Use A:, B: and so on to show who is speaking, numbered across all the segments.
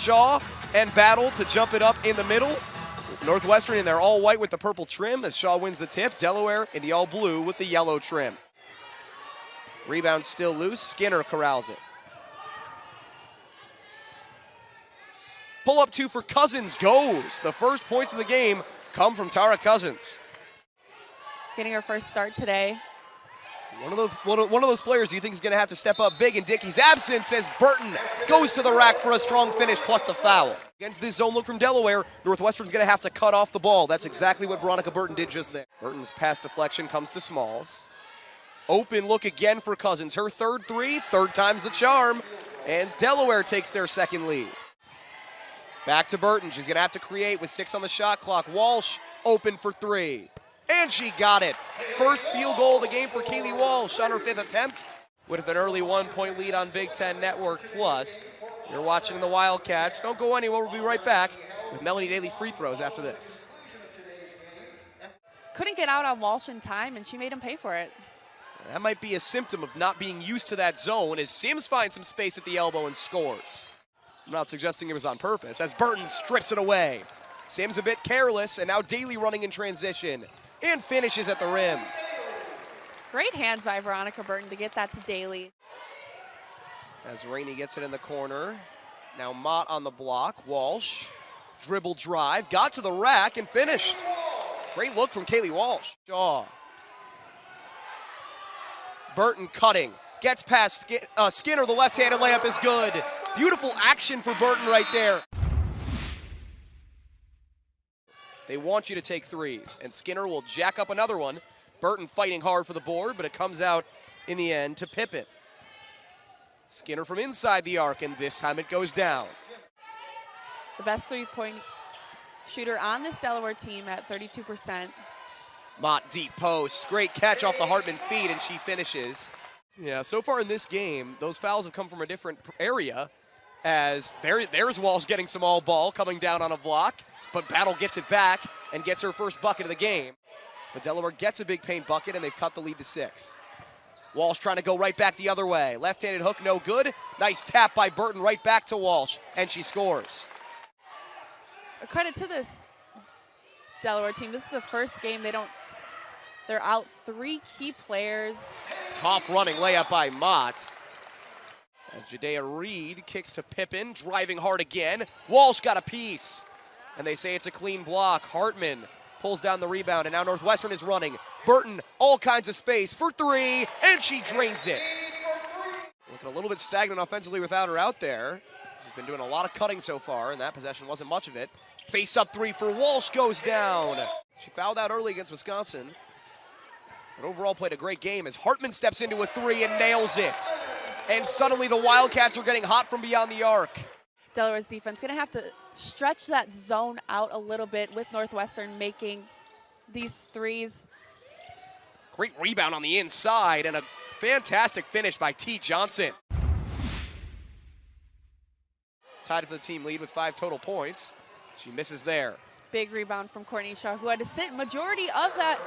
A: Shaw and Battle to jump it up in the middle. Northwestern in their all white with the purple trim as Shaw wins the tip. Delaware in the all blue with the yellow trim. Rebound still loose. Skinner corrals it. Pull up two for Cousins goes. The first points of the game come from Tara Cousins.
B: Getting her first start today.
A: One of those players you think is going to have to step up big in Dickey's absence as Burton goes to the rack for a strong finish plus the foul. Against this zone look from Delaware, Northwestern's going to have to cut off the ball. That's exactly what Veronica Burton did just there. Burton's pass deflection comes to Smalls. Open look again for Cousins. Her third three, third time's the charm. And Delaware takes their second lead. Back to Burton. She's going to have to create with 6 on the shot clock. Walsh open for 3. And she got it. First field goal of the game for Kaylee Walsh on her 5th attempt with an early 1-point lead on Big Ten Network Plus. You're watching the Wildcats. Don't go anywhere. We'll be right back with Melanie Daly free throws after this.
B: Couldn't get out on Walsh in time, and she made him pay for it.
A: That might be a symptom of not being used to that zone as Sims finds some space at the elbow and scores. I'm not suggesting it was on purpose as Burton strips it away. Sims a bit careless, and now Daly running in transition and finishes at the rim.
B: Great hands by Veronica Burton to get that to Daly.
A: As Rainey gets it in the corner. Now Mott on the block. Walsh, dribble drive, got to the rack and finished. Great look from Kaylee Walsh. Shaw. Burton cutting, gets past Skinner, the left-handed layup is good. Beautiful action for Burton right there. They want you to take threes, and Skinner will jack up another one. Burton fighting hard for the board, but it comes out in the end to Pippin. Skinner from inside the arc, and this time it goes down.
B: The best three-point shooter on this Delaware team at 32%.
A: Mott deep post, great catch off the Hartman feed, and she finishes. Yeah, so far in this game, those fouls have come from a different area, as there's Walsh getting some all ball coming down on a block, but Battle gets it back and gets her first bucket of the game. But Delaware gets a big paint bucket, and they've cut the lead to 6. Walsh trying to go right back the other way. Left-handed hook, no good. Nice tap by Burton right back to Walsh, and she scores.
B: A credit to this Delaware team. This is the first game they're out 3 key players.
A: Tough running layup by Mott. As Jadea Reed kicks to Pippin, driving hard again. Walsh got a piece, and they say it's a clean block. Hartman pulls down the rebound, and now Northwestern is running. Burton, all kinds of space for 3, and she drains it. Looking a little bit stagnant offensively without her out there. She's been doing a lot of cutting so far, and that possession wasn't much of it. Face-up 3 for Walsh goes down. She fouled out early against Wisconsin, but overall played a great game as Hartman steps into a 3 and nails it. And suddenly the Wildcats are getting hot from beyond the arc.
B: Delaware's defense going to have to stretch that zone out a little bit with Northwestern making these threes.
A: Great rebound on the inside and a fantastic finish by T. Johnson. Tied for the team lead with 5 total points. She misses there.
B: Big rebound from Courtney Shaw, who had to sit majority of that.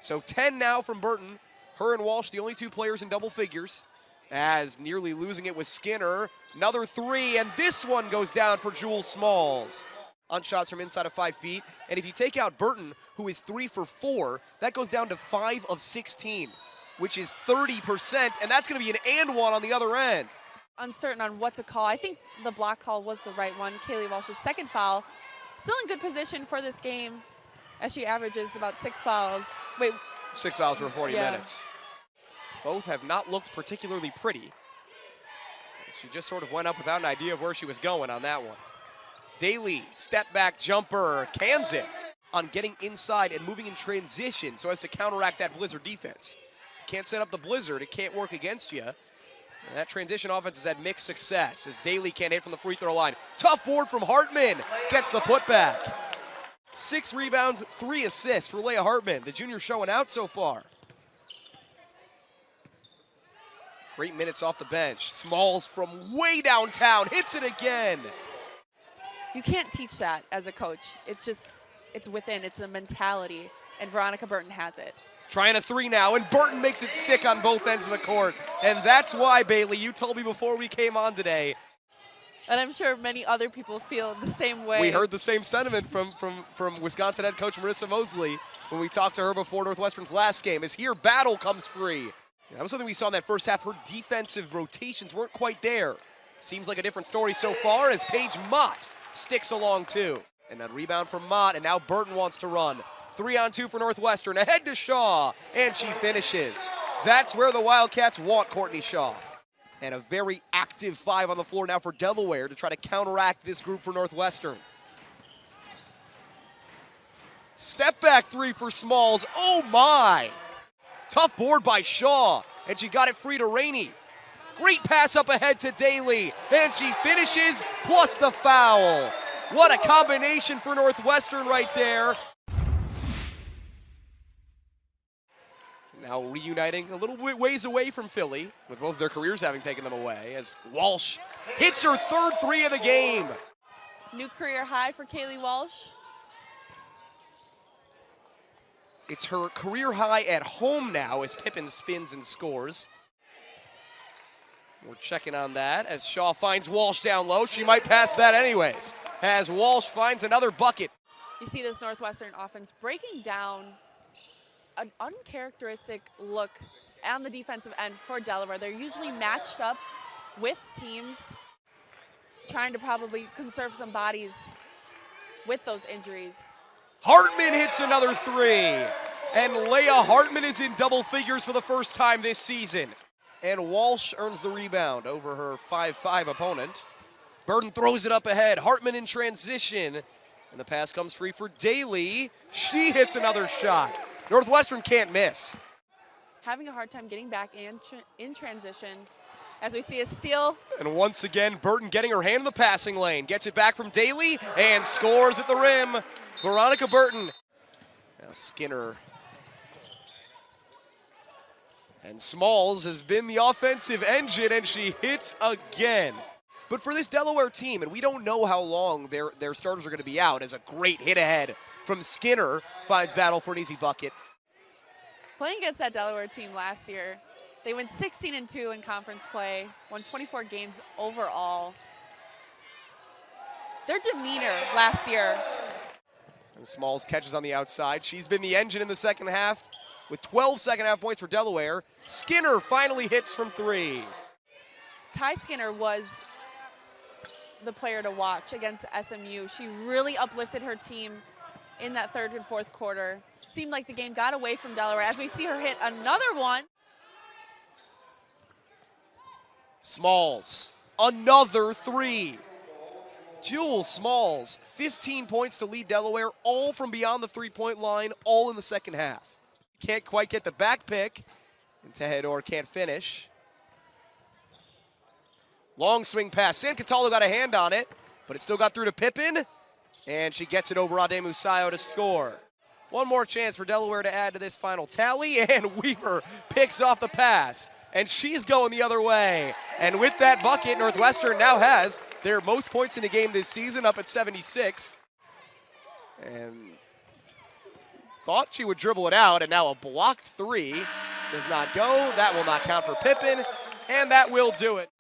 A: So 10 now from Burton. Her and Walsh, the only 2 players in double figures, as nearly losing it with Skinner. Another 3, and this one goes down for Jewel Smalls. On shots from inside of 5 feet. And if you take out Burton, who is 3 for 4, that goes down to 5 of 16, which is 30%, and that's going to be an and one on the other end.
B: Uncertain on what to call. I think the block call was the right one. Kaylee Walsh's second foul. Still in good position for this game as she averages about 6 fouls. Wait.
A: 6 fouls for 40 minutes. Both have not looked particularly pretty. She just sort of went up without an idea of where she was going on that one. Daly, step back jumper, cans it on getting inside and moving in transition so as to counteract that Blizzard defense. If you can't set up the Blizzard, it can't work against you. And that transition offense has had mixed success as Daly can't hit from the free throw line. Tough board from Hartman, gets the putback. 6 rebounds, 3 assists for Leah Hartman, the junior showing out so far. Great minutes off the bench. Smalls from way downtown, hits it again.
B: You can't teach that as a coach. It's just, it's within, it's a mentality, and Veronica Burton has it.
A: Trying a 3 now, and Burton makes it stick on both ends of the court. And that's why, Bailey, you told me before we came on today,
B: And I'm sure many other people feel the same way.
A: We heard the same sentiment from Wisconsin head coach Marissa Mosley when we talked to her before Northwestern's last game. As here, Battle comes free. That was something we saw in that first half. Her defensive rotations weren't quite there. Seems like a different story so far as Paige Mott sticks along too. And a rebound from Mott, and now Burton wants to run. 3-on-2 for Northwestern, ahead to Shaw, and she finishes. That's where the Wildcats want Courtney Shaw. And a very active 5 on the floor now for Delaware to try to counteract this group for Northwestern. Step back 3 for Smalls, oh my! Tough board by Shaw, and she got it free to Rainey. Great pass up ahead to Daly, and she finishes plus the foul. What a combination for Northwestern right there. Now reuniting a little bit ways away from Philly, with both their careers having taken them away, as Walsh hits her 3rd 3 of the game.
B: New career high for Kaylee Walsh.
A: It's her career high at home now as Pippen spins and scores. We're checking on that as Shaw finds Walsh down low. She might pass that anyways, as Walsh finds another bucket.
B: You see this Northwestern offense breaking down an uncharacteristic look on the defensive end for Delaware. They're usually matched up with teams trying to probably conserve some bodies with those injuries.
A: Hartman hits another 3, and Leah Hartman is in double figures for the first time this season. And Walsh earns the rebound over her 5'5" opponent. Burton throws it up ahead. Hartman in transition, and the pass comes free for Daly. She hits another shot. Northwestern can't miss.
B: Having a hard time getting back in transition as we see a steal.
A: And once again, Burton getting her hand in the passing lane. Gets it back from Daly and scores at the rim. Veronica Burton. Now Skinner. And Smalls has been the offensive engine, and she hits again. But for this Delaware team, and we don't know how long their starters are going to be out, as a great hit ahead from Skinner finds Battle for an easy bucket.
B: Playing against that Delaware team last year, they went 16-2 in conference play, won 24 games overall. Their demeanor last year.
A: And Smalls catches on the outside. She's been the engine in the second half with 12 second half points for Delaware. Skinner finally hits from 3.
B: Ty Skinner was the player to watch against SMU. She really uplifted her team in that 3rd and 4th quarter. Seemed like the game got away from Delaware as we see her hit another one.
A: Smalls, another 3. Jewel Smalls, 15 points to lead Delaware, all from beyond the 3-point line, all in the second half. Can't quite get the back pick, and Tejedor can't finish. Long swing pass. San Cataldo got a hand on it, but it still got through to Pippen, and she gets it over Ade Musayo to score. One more chance for Delaware to add to this final tally, and Weaver picks off the pass, and she's going the other way. And with that bucket, Northwestern now has their most points in the game this season, up at 76. And thought she would dribble it out, and now a blocked 3 does not go. That will not count for Pippen, and that will do it.